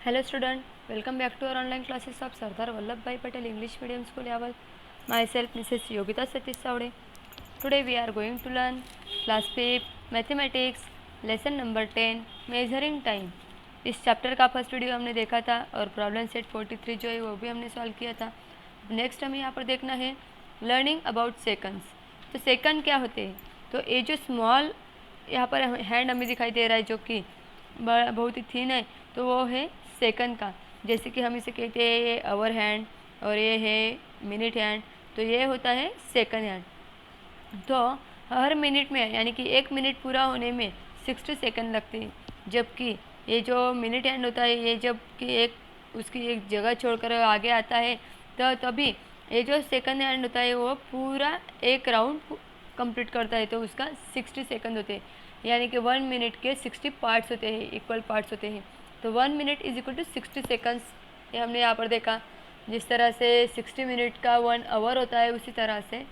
Hello student, welcome back to our online classes of Sardar Vallabhbhai Patel English Medium School Yaval. Myself Mrs. Yogita Satish Savde. Today we are going to learn class 5 Mathematics lesson number 10 Measuring Time. इस chapter का first video हमने देखा था और problem set 43 जो है वो भी हमने सॉल्व किया था। नेक्स्ट हमें यहाँ पर देखना है लर्निंग अबाउट सेकंड्स। तो सेकंड क्या होते हैं? तो ये जो स्मॉल यहाँ पर हैंड हमें दिखाई दे रहा है जो कि बहुत ही थिन है, तो वो है सेकंड का। जैसे कि हम इसे कहते हैं ये आवर हैंड और ये है मिनट हैंड, तो ये होता है सेकंड हैंड। तो हर मिनट में यानी कि 1 मिनट पूरा होने में 60 सेकंड लगते हैं, जबकि ये जो मिनट हैंड होता है ये जब कि उसकी एक जगह छोड़कर आगे आता है तो तभी ये जो सेकंड हैंड होता है वो पूरा एक राउंड कंप्लीट करता है, तो उसका 60 सेकंड होते हैं। यानी कि 1 मिनट के 60 पार्ट्स होते हैं, इक्वल पार्ट्स होते हैं। तो 1 minute is equal to 60 seconds, ये हमने यहाँ पर देखा। जिस तरह से 60 मिनट का 1 आवर होता है उसी तरह से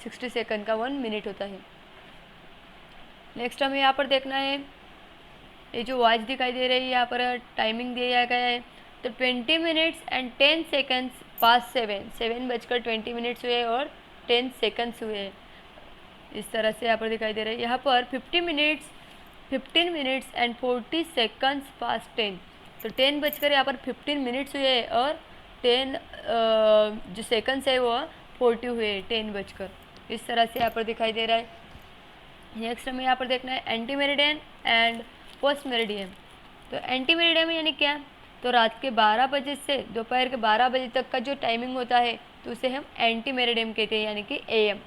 60 सेकंड का 1 मिनट होता है। नेक्स्ट हमें यहाँ पर देखना है ये जो वॉच दिखाई दे रही है, यहाँ पर टाइमिंग दिया गया है। तो 20 मिनट्स एंड 10 सेकंड्स पास 7 बजकर 20 मिनट्स हुए और 10 सेकंड्स हुए। इस तरह से यहाँ पर दिखाई दे रहा है। यहाँ पर 15 मिनट्स एंड 40 सेकंड्स पास 10, तो 10 बजकर यहाँ पर 15 मिनट्स हुए और 10 जो सेकंड्स है वो 40 हुए 10 बजकर। इस तरह से यहाँ पर दिखाई दे रहा है। नेक्स्ट हमें यहाँ पर देखना है anti meridian and post meridian. तो एंटी मेरिडियन यानी क्या? तो रात के 12 बजे से दोपहर के 12 बजे तक का जो टाइमिंग होता है तो उसे हम एंटी मेरिडियम कहते हैं, यानी कि AM।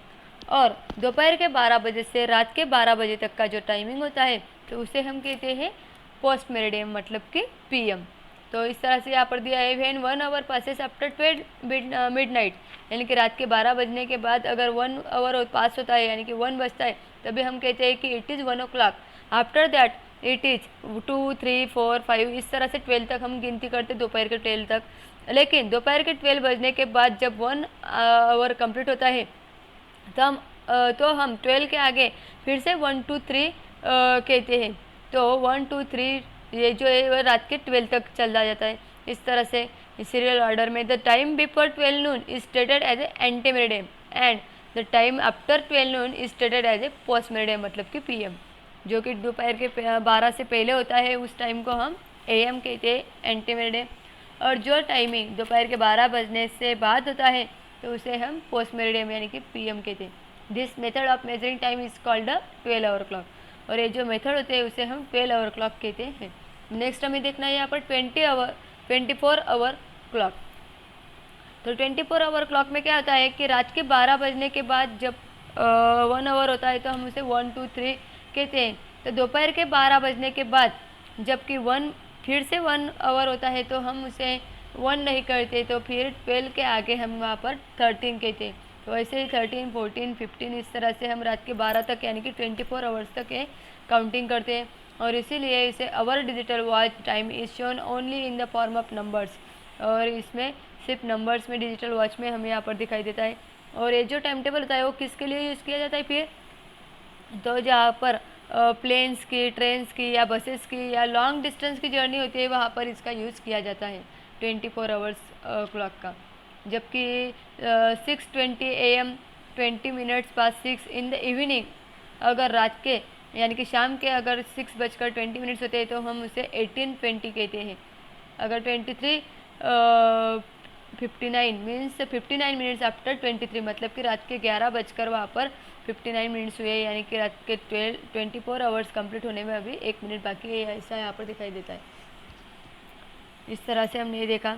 और दोपहर के 12 बजे से रात के 12 बजे तक का जो टाइमिंग होता है तो उसे हम कहते हैं पोस्ट मेरिडियम, मतलब कि PM। तो इस तरह से यहाँ पर दिया है when 1 hour passes after 12 midnight, यानी कि रात के 12 बजने के बाद अगर 1 आवर पास होता है यानी कि 1 बजता है, तभी हम कहते हैं कि it is 1 o'clock। After that it is 2, 3, 4, 5, इस तरह से 12 तक हम गिनती करते दोपहर के 12 तक। लेकिन दोपहर के 12 बजने के बाद जब 1 आवर कंप्लीट होता है तो हम 12 के आगे फिर से 1, 2, 3 कहते हैं। तो 1, 2, 3 ये जो है वह रात के 12 तक चला जाता है। इस तरह से सीरियल ऑर्डर में the time before 12 noon is stated as a anti meridiem and the time after 12 noon is stated as a post meridiem, मतलब कि PM। जो कि दोपहर के 12 से पहले होता है उस टाइम को हम AM कहते हैं, एंटी मेरिडियम। और जो टाइमिंग दोपहर के 12 बजने से बाद होता है तो उसे हम पोस्ट मेरिडियम यानी कि PM कहते हैं। This method of measuring time is called the 12 hour clock, और ये जो मेथड होते हैं उसे हम 12 आवर क्लॉक कहते हैं। नेक्स्ट हमें देखना है यहाँ पर 24 आवर क्लॉक। तो 24 आवर क्लॉक में क्या होता है कि रात के 12 बजने के बाद जब 1 आवर होता है तो हम उसे 1, 2, 3 कहते हैं। तो दोपहर के 12 बजने के बाद जबकि 1 फिर से 1 आवर होता है तो हम उसे 1 नहीं करते, तो फिर 12 के आगे हम वहाँ पर 13 कहते हैं। तो ऐसे ही 13, 14, 15 इस तरह से हम रात के 12 तक यानी कि 24 आवर्स तक ये काउंटिंग करते हैं। और इसीलिए इसे our digital watch time is shown only in the form of numbers, और इसमें सिर्फ नंबर्स में डिजिटल वॉच में हमें यहाँ पर दिखाई देता है। और ये जो टाइम टेबल होता है वो किसके लिए यूज़ किया जाता है फिर? तो जहाँ पर प्लेन्स की, ट्रेन्स की या बसेस की या लॉन्ग डिस्टेंस की जर्नी होती है वहाँ पर इसका यूज़ किया जाता है 24 आवर्स क्लॉक का। जबकि 6:20 AM 20 minutes pass 6 in the evening, अगर रात के यानी कि शाम के अगर 6 बजकर 20 मिनट्स होते हैं तो हम उसे 18:20 कहते हैं। अगर 59 मीन्स 59 मिनट्स आफ्टर 23, मतलब कि रात के 11 बजकर वहाँ पर 59 मिनट्स हुए, यानी कि रात के 24 आवर्स कंप्लीट होने में अभी 1 मिनट बाकी है, ऐसा यहाँ पर दिखाई देता है। इस तरह से हमने ये देखा।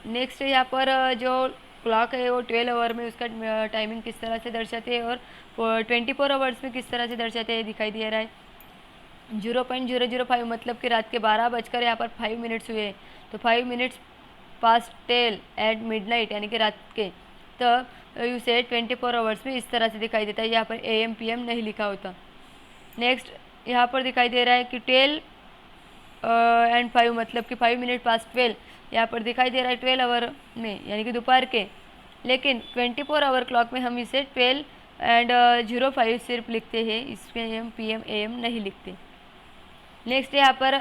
नेक्स्ट यहाँ पर जो क्लॉक है वो 12 आवर में उसका टाइमिंग किस तरह से दर्शाते हैं और 24 आवर्स में किस तरह से दर्शाते हैं दिखाई दे रहा है। 0.005 मतलब कि रात के 12 बजकर यहाँ पर 5 मिनट्स हुए, तो 5 मिनट्स पास 10 एट मिडनाइट यानी कि रात के, तो उसे 24 आवर्स में इस तरह से दिखाई देता है। यहाँ पर AM PM नहीं लिखा होता। नेक्स्ट यहाँ पर दिखाई दे रहा है कि 12 एंड 5 मतलब कि 5 मिनट पास 12 यहाँ पर दिखाई दे रहा है 12 आवर में यानी कि दोपहर के। लेकिन 24 आवर क्लॉक में हम इसे 12 एंड 05 सिर्फ लिखते हैं, इसमें हम PM AM नहीं लिखते। नेक्स्ट यहाँ पर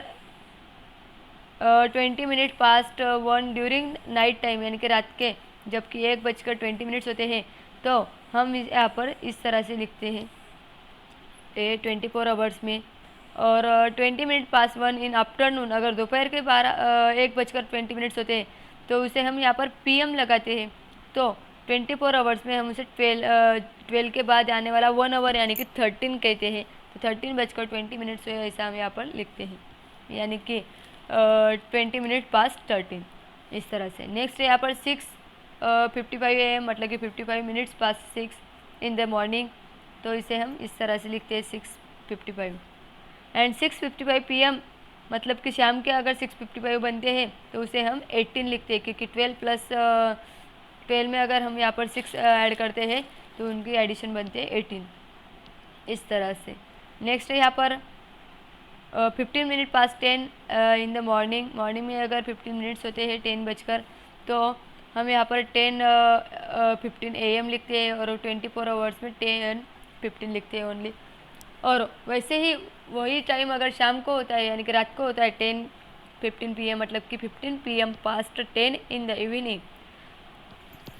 20 minute past 1 during night time यानी कि रात के जबकि 1:20 होते हैं, तो हम यहाँ पर इस तरह से लिखते हैं 24 आवर्स में। और 20 मिनट पास 1 इन आफ्टरनून, अगर दोपहर के 1:20 होते हैं तो उसे हम यहाँ पर PM लगाते हैं, तो 24 आवर्स में हम उसे 12 के बाद आने वाला 1 आवर यानी कि 13 कहते हैं। तो 13:20 से ऐसा हम यहाँ पर लिखते हैं, यानी कि 20 मिनट पास 13 इस तरह से। नेक्स्ट यहाँ पर 6:55 AM मतलब कि 55 minutes pass 6 in the morning, तो इसे हम इस तरह से लिखते हैं 6:55। एंड 6:55 PM मतलब कि शाम के अगर 6:55 बनते हैं तो उसे हम 18 लिखते हैं, क्योंकि 12 में अगर हम यहाँ पर 6 ऐड करते हैं तो उनकी एडिशन बनते हैं 18 इस तरह से। नेक्स्ट है यहाँ पर 15 minute pass 10 in the morning में अगर 15 मिनट्स होते हैं 10 बजकर, तो हम यहाँ पर 10:15 AM लिखते हैं और 24 आवर्स में 10:15 लिखते हैं ओनली। और वैसे ही वही टाइम अगर शाम को होता है यानी कि रात को होता है 10:15 PM मतलब कि 15 PM past 10 in the evening,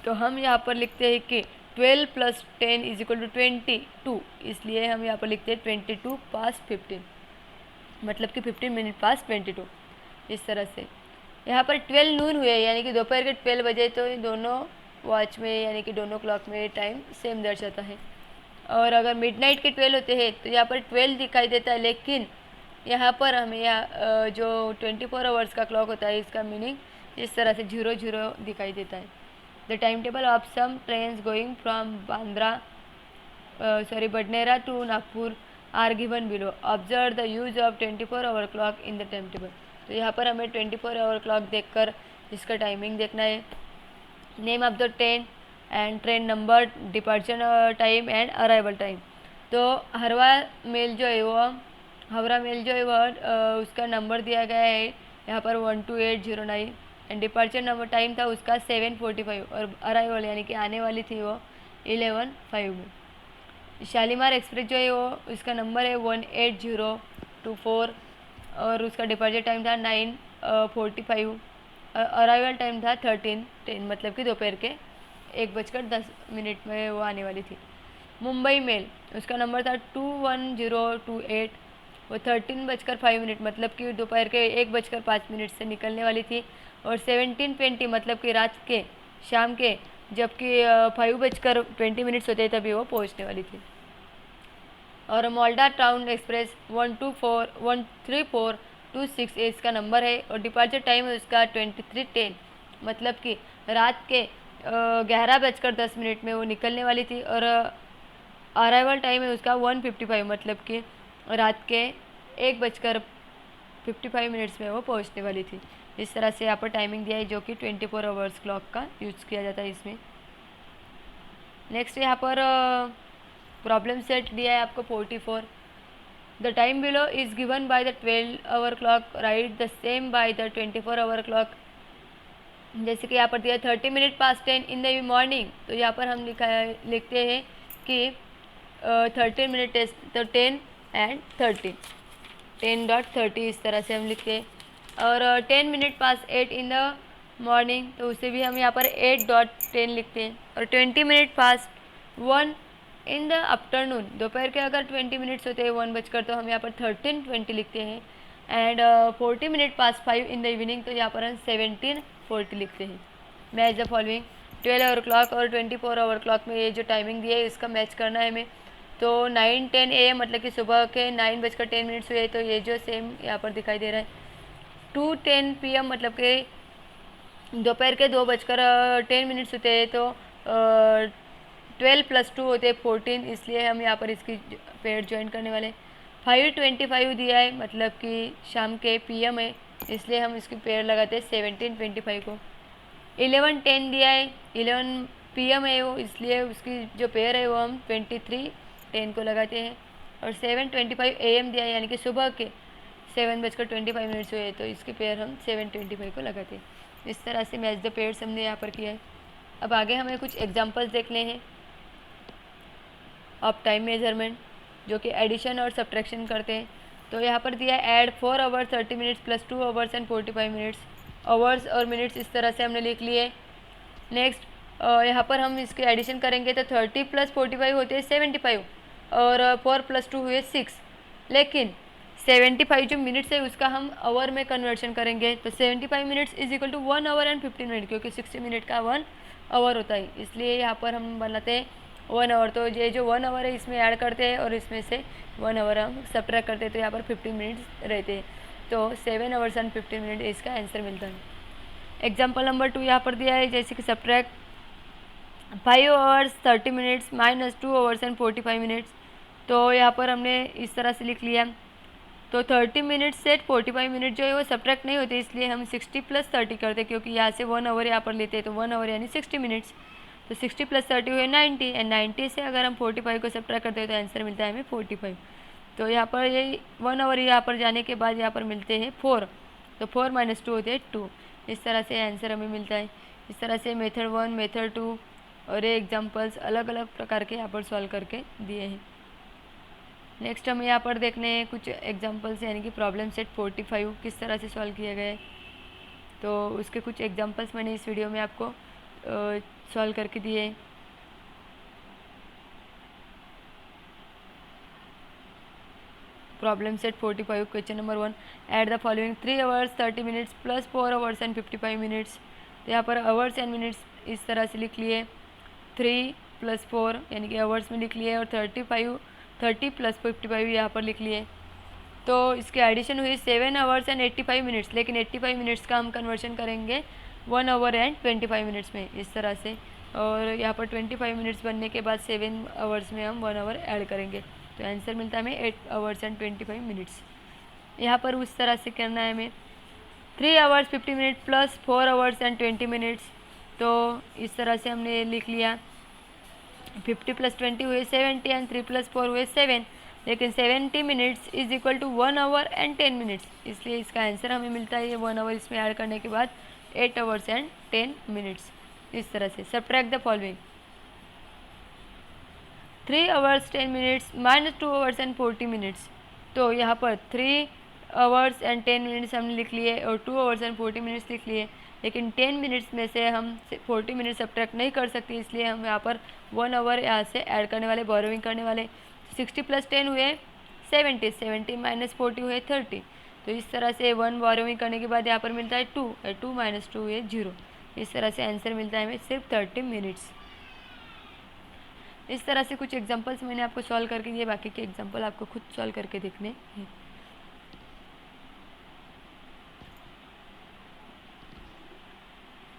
तो हम यहाँ पर लिखते हैं कि 12 + 10 = 22, इसलिए हम यहाँ पर लिखते हैं 22 पास 15 मतलब कि 15 मिनट पास 22 इस तरह से। यहाँ पर 12 नून हुए यानी कि दोपहर के 12 बजे, तो दोनों वॉच में यानी कि दोनों क्लॉक में टाइम सेम दर्शाता है। और अगर मिडनाइट के 12 होते हैं तो यहाँ पर 12 दिखाई देता है, लेकिन यहाँ पर हमें यहाँ जो 24 आवर्स का क्लॉक होता है इसका मीनिंग इस तरह से 00 दिखाई देता है। The time table of some trains going from Badnera to Nagpur are given below, observe the use of 24 hour clock in the time table. तो यहाँ पर हमें 24 आवर क्लॉक देखकर इसका टाइमिंग देखना है। Name of the train and train number, departure time and arrival time. तो Howrah mail जो है वह उसका नंबर दिया गया है यहाँ पर 12809 एंड डिपार्चर नंबर टाइम था उसका 7:45 और अराइवल यानी कि आने वाली थी वो 11:05 में। शालीमार एक्सप्रेस जो है वो उसका नंबर है 18024 और उसका डिपार्चर टाइम था 9:45, अराइवल टाइम था 13:10 मतलब कि दोपहर के 1:10 में वो आने वाली थी। मुंबई मेल उसका नंबर था 21028, वो 13:05 मतलब कि दोपहर के 1:05 से निकलने वाली थी और 17:20 मतलब कि रात के शाम के जबकि 5:20 होते तभी वो पहुंचने वाली थी। और माल्टा टाउन एक्सप्रेस 13426 इसका नंबर है और डिपार्चर टाइम है उसका 23:10 मतलब कि रात के 11:10 में वो निकलने वाली थी और अराइवल टाइम है उसका 1:55 मतलब कि रात के 1:55 में वो पहुंचने वाली थी। इस तरह से यहाँ पर टाइमिंग दिया है जो कि 24 आवर्स क्लॉक का यूज़ किया जाता है इसमें। नेक्स्ट यहाँ पर प्रॉब्लम सेट दिया है आपको 44। The time below is given by the 12 hour clock, right the same by the 24 hour clock. जैसे कि यहाँ पर दिया 30 minute pass 10 in the morning, तो यहाँ पर हम लिखते हैं कि 30 मिनट तो 10 एंड 30 10.30 इस तरह से हम लिखते हैं। और 10 minute pass 8 in the morning, तो उसे भी हम यहाँ पर 8.10 लिखते हैं। और 20 minute pass 1 in the afternoon, दोपहर के अगर 20 मिनट्स होते हैं 1 बजकर, तो हम यहाँ पर 13:20 लिखते हैं। And 40 minute pass 5 in the evening, तो यहाँ पर हम 17:40 लिखते हैं। Match the following 12 hour clock और 24 आवर क्लॉक में ये जो टाइमिंग दी है इसका मैच करना है हमें। तो 9:10 AM मतलब कि सुबह के 9:10 हुए, तो ये जो सेम यहाँ पर दिखाई दे रहा है। 2:10 PM मतलब कि दोपहर के 2:10 होते हैं, तो 12 + 2 होते हैं 14, इसलिए हम यहाँ पर इसकी पेयर ज्वाइन करने वाले। 5:25 दिया है मतलब कि शाम के PM है, इसलिए हम इसकी पेयर लगाते हैं 17:25 को। 11:10 दिया है 11 PM है वो, इसलिए उसकी जो पेयर है वो हम 23:10 को लगाते हैं। और 7:25 AM दिया है यानी कि सुबह के 7:25 हुए, तो इसकी पेयर हम 7:25 को लगाते हैं। इस तरह से मैच द पेयर्स हमने यहाँ पर किया है। अब आगे हमें कुछ एग्जांपल्स देखने हैं ऑफ टाइम मेजरमेंट जो कि एडिशन और सब्ट्रैक्शन करते हैं। तो यहाँ पर दिया है add 4 hours 30 minutes plus 2 hours and 45 minutes. Hours और मिनट्स इस तरह से हमने लिख लिए। नेक्स्ट यहाँ पर हम इसके एडिशन करेंगे तो 30 प्लस 45 होते हैं 75 और 4 प्लस 2 हुए 6। लेकिन 75 जो मिनट्स है उसका हम आवर में कन्वर्शन करेंगे तो 75 minutes is equal to 1 hour and 15 minute, क्योंकि 60 मिनट का 1 आवर होता है, इसलिए यहाँ पर हम बनाते हैं 1 आवर। तो ये जो 1 आवर है इसमें ऐड करते हैं और इसमें से 1 आवर हम सब्ट्रैक्ट करते हैं, तो यहाँ पर 15 मिनट्स रहते हैं। तो 7 आवर्स एंड 15 मिनट इसका आंसर मिलता है। एग्जाम्पल नंबर 2 यहाँ पर दिया है, जैसे कि subtract 5 hours 30 minutes minus 2 hours and 45 minutes. तो यहाँ पर हमने इस तरह से लिख लिया। तो 30 मिनट से 45 मिनट जो है वो सब्ट्रैक्ट नहीं होते, इसलिए हम 60 प्लस 30 करते, क्योंकि यहाँ से 1 आवर यहाँ पर लेते हैं, तो 1 आवर यानी 60 मिनट्स। तो 60 प्लस 30 हुए 90 एंड 90 से अगर हम 45 को सब्ट्रैक्ट करते हैं तो आंसर मिलता है हमें 45। तो यहाँ पर ये 1 आवर यहाँ पर जाने के बाद यहाँ पर मिलते हैं 4, तो 4 माइनस 2 होते हैं 2। इस तरह से आंसर हमें मिलता है। इस तरह से मेथड 1 मेथड 2 और ये एग्जाम्पल्स अलग अलग प्रकार के यहाँ पर सॉल्व करके दिए हैं। नेक्स्ट हमें यहाँ पर देखने हैं कुछ एग्जाम्पल्स, यानी कि प्रॉब्लम सेट 45 किस तरह से सॉल्व किया गया है। तो उसके कुछ एग्जाम्पल्स मैंने इस वीडियो में आपको सॉल्व करके दिए हैं। Problem set 45 question number 1, add the following 3 hours 30 minutes plus 4 hours and 55 minutes. तो यहाँ पर आवर्स एंड मिनट्स इस तरह से लिख लिए, 3 प्लस 4 यानी कि आवर्स में लिख लिए और 30 प्लस 55 यहाँ पर लिख लिए। तो इसके एडिशन हुई 7 आवर्स एंड 85 मिनट्स, लेकिन 85 मिनट्स का हम कन्वर्शन करेंगे 1 आवर एंड 25 मिनट्स में, इस तरह से। और यहाँ पर 25 मिनट्स बनने के बाद 7 आवर्स में हम 1 आवर ऐड करेंगे, तो आंसर मिलता है हमें 8 आवर्स एंड 25 मिनट्स। यहाँ पर उस तरह से करना है हमें 3 hours 50 minute plus 4 hours and 20 minutes. तो इस तरह से हमने लिख लिया, 50 प्लस 20 हुए 70 एंड 3 प्लस 4 हुए 7, लेकिन 70 minutes is equal to 1 hour and 10 minutes, इसलिए इसका आंसर हमें मिलता है ये 1 आवर इसमें ऐड करने के बाद 8 आवर्स एंड 10 मिनट्स। इस तरह से subtract the following 3 hours 10 minutes minus 2 hours and 40 minutes. तो यहाँ पर 3 आवर्स एंड 10 मिनट्स हमने लिख लिए और 2 आवर्स एंड 40 मिनट्स लिख लिए, लेकिन 10 मिनट्स में से हम 40 मिनट्स सब्ट्रैक्ट नहीं कर सकते, इसलिए हम यहाँ पर 1 आवर यहाँ से ऐड करने वाले, बोरोइंग करने वाले। 60 प्लस 10 हुए 70, 70 माइनस 40 हुए 30। तो इस तरह से 1 बोरोइंग करने के बाद यहाँ पर मिलता है 2, 2 माइनस 2 हुए 0। इस तरह से आंसर मिलता है हमें सिर्फ 30 मिनट्स। इस तरह से कुछ एग्जांपल्स मैंने आपको सॉल्व करके दिए, बाकी के एग्जांपल आपको खुद सॉल्व करके देखने हैं।